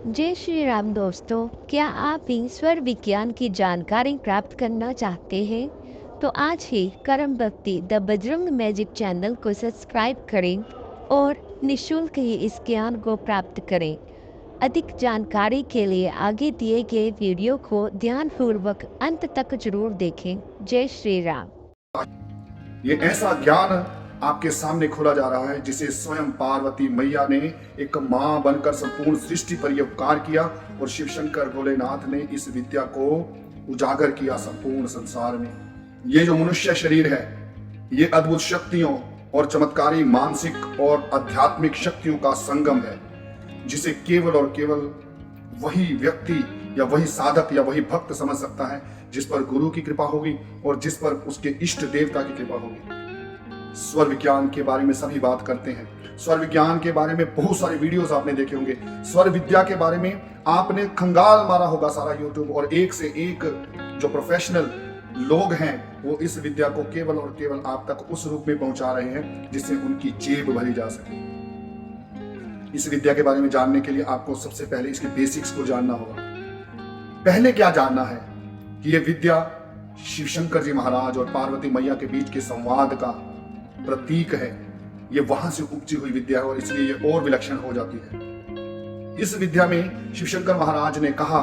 जय श्री राम दोस्तों। क्या आप भी स्वर विज्ञान की जानकारी प्राप्त करना चाहते हैं? तो आज ही कर्म भक्ति द बजरंग मैजिक चैनल को सब्सक्राइब करें और निशुल्क ही इस ज्ञान को प्राप्त करें। अधिक जानकारी के लिए आगे दिए गए वीडियो को ध्यानपूर्वक अंत तक जरूर देखें। जय श्री राम। ये ऐसा ज्ञान आपके सामने खोला जा रहा है जिसे स्वयं पार्वती मैया ने एक मां बनकर संपूर्ण सृष्टि पर यह उपकार किया और शिव शंकर भोलेनाथ ने इस विद्या को उजागर किया संपूर्ण संसार में। ये जो मनुष्य शरीर है, ये अद्भुत शक्तियों और चमत्कारी मानसिक और आध्यात्मिक शक्तियों का संगम है, जिसे केवल और केवल वही व्यक्ति या वही साधक या वही भक्त समझ सकता है जिस पर गुरु की कृपा होगी और जिस पर उसके इष्ट देवता की कृपा होगी। स्वर विज्ञान के बारे में सभी बात करते हैं। स्वर विज्ञान के बारे में बहुत सारे वीडियोस आपने देखे होंगे। स्वर विद्या के बारे में आपने खंगाल मारा होगा सारा यूट्यूब, और एक से एक जो प्रोफेशनल लोग हैं वो इस विद्या को केवल और केवल आप तक उस रूप में पहुंचा रहे हैं जिससे उनकी जेब भरी जा सके। इस विद्या के बारे में जानने के लिए आपको सबसे पहले इसके बेसिक्स को जानना होगा। पहले क्या जानना है कि यह विद्या शिव शंकर जी महाराज और पार्वती मैया के बीच के संवाद का प्रतीक है। ये वहां से उपजी हुई विद्या है और इसलिए ये और विलक्षण हो जाती है। इस विद्या में शिव शंकर महाराज ने कहा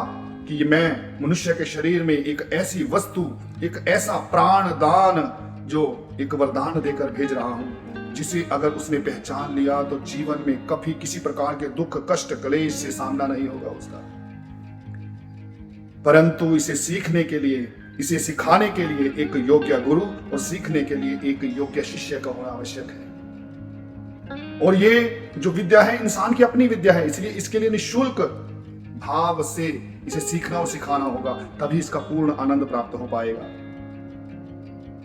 कि मैं मनुष्य के शरीर में एक ऐसी वस्तु, एक ऐसा प्राण दान जो एक वरदान देकर भेज रहा हूं, जिसे अगर उसने पहचान लिया तो जीवन में कभी किसी प्रकार के दुख कष्ट क्लेश से सामना नहीं होगा उसका। परंतु इसे सीखने के लिए, इसे सिखाने के लिए एक योग्य गुरु और सीखने के लिए एक योग्य शिष्य का होना आवश्यक है। और ये जो विद्या है इंसान की अपनी विद्या है, इसलिए इसके लिए निःशुल्क भाव से इसे सीखना और सिखाना होगा, तभी इसका पूर्ण आनंद प्राप्त हो पाएगा।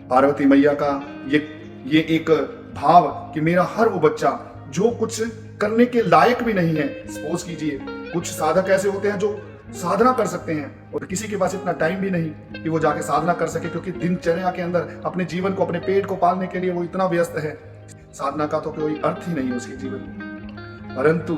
पार्वती मैया का ये एक भाव कि मेरा हर वो बच्चा जो कुछ करने के लायक भी नहीं है, सपोज कीजिए कुछ साधक ऐसे होते हैं जो साधना कर सकते हैं और किसी के पास इतना टाइम भी नहीं कि वो जाके साधना कर सके, क्योंकि दिनचर्या के अंदर अपने जीवन को, अपने पेट को पालने के लिए वो इतना व्यस्त है, साधना का तो कोई अर्थ ही नहीं है उसके जीवन में। परंतु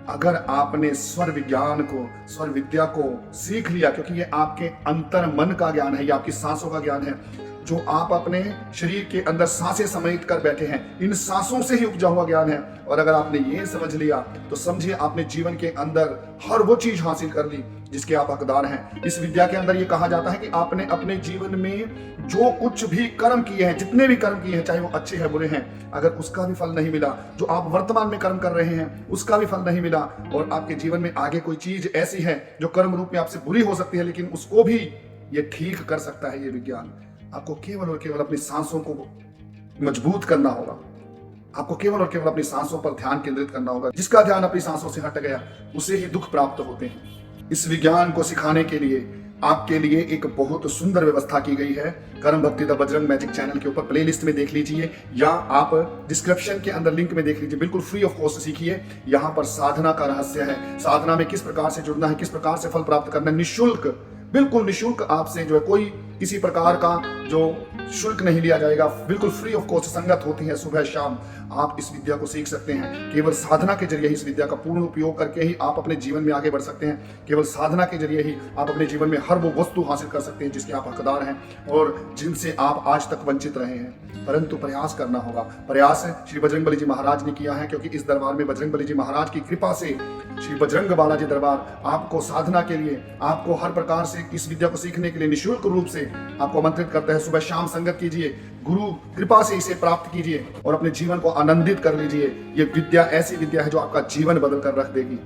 अगर आपने स्वर विज्ञान को, स्वर विद्या को सीख लिया, क्योंकि ये आपके अंतर मन का ज्ञान है, ये आपकी सांसों का ज्ञान है, जो आप अपने शरीर के अंदर सांसें समेट कर बैठे हैं, इन सांसों से ही उपजा हुआ ज्ञान है। और अगर आपने ये समझ लिया तो समझिए आपने जीवन के अंदर हर वो चीज हासिल कर ली जिसके आप हकदार हैं। इस विद्या के अंदर ये कहा जाता है कि आपने अपने जीवन में जो कुछ भी कर्म किए हैं, जितने भी कर्म किए हैं, चाहे वो अच्छे हैं बुरे हैं, अगर उसका भी फल नहीं मिला, जो आप वर्तमान में कर्म कर रहे हैं उसका भी फल नहीं मिला, और आपके जीवन में आगे कोई चीज ऐसी है जो कर्म रूप में आपसे बुरी हो सकती है, लेकिन उसको भी ये ठीक कर सकता है ये विज्ञान। आपको केवल और केवल अपनी सांसों को मजबूत करना होगा। आपको केवल और केवल अपनी सांसों पर ध्यान केंद्रित करना होगा। जिसका ध्यान अपनी सांसों से हट गया उसे ही दुख प्राप्त होते हैं। इस विज्ञान को सिखाने के लिए आपके लिए एक बहुत सुंदर व्यवस्था की गई है। कर्म भक्ति द बजरंग मैजिक चैनल के ऊपर प्लेलिस्ट में देख लीजिए, या आप डिस्क्रिप्शन के अंदर लिंक में देख लीजिए। बिल्कुल फ्री ऑफ कॉस्ट सीखिए। यहाँ पर साधना का रहस्य है, साधना में किस प्रकार से जुड़ना है, किस प्रकार से फल प्राप्त करना है, निःशुल्क, बिल्कुल निःशुल्क आपसे जो है कोई किसी प्रकार का जो शुल्क नहीं लिया जाएगा, बिल्कुल फ्री ऑफ कॉस्ट संगत होती है सुबह शाम। आप इस विद्या को सीख सकते हैं। केवल साधना के जरिए ही इस विद्या का पूर्ण उपयोग करके ही आप अपने जीवन में आगे बढ़ सकते हैं। केवल साधना के जरिए ही आप अपने जीवन में हर वो वस्तु हासिल कर सकते हैं जिसके आप हकदार हैं और जिनसे आप आज तक वंचित रहे हैं। परंतु प्रयास करना होगा। प्रयास श्री बजरंगबली जी महाराज ने किया है, क्योंकि इस दरबार में बजरंगबली जी महाराज की कृपा से श्री बजरंग बालाजी दरबार आपको साधना के लिए, आपको हर प्रकार से इस विद्या को सीखने के लिए निःशुल्क रूप से आपको आमंत्रित करता है। सुबह शाम संगत कीजिए, गुरु कृपा से इसे प्राप्त कीजिए और अपने जीवन को आनंदित कर लीजिए। ये विद्या ऐसी विद्या है जो आपका जीवन बदल कर रख देगी।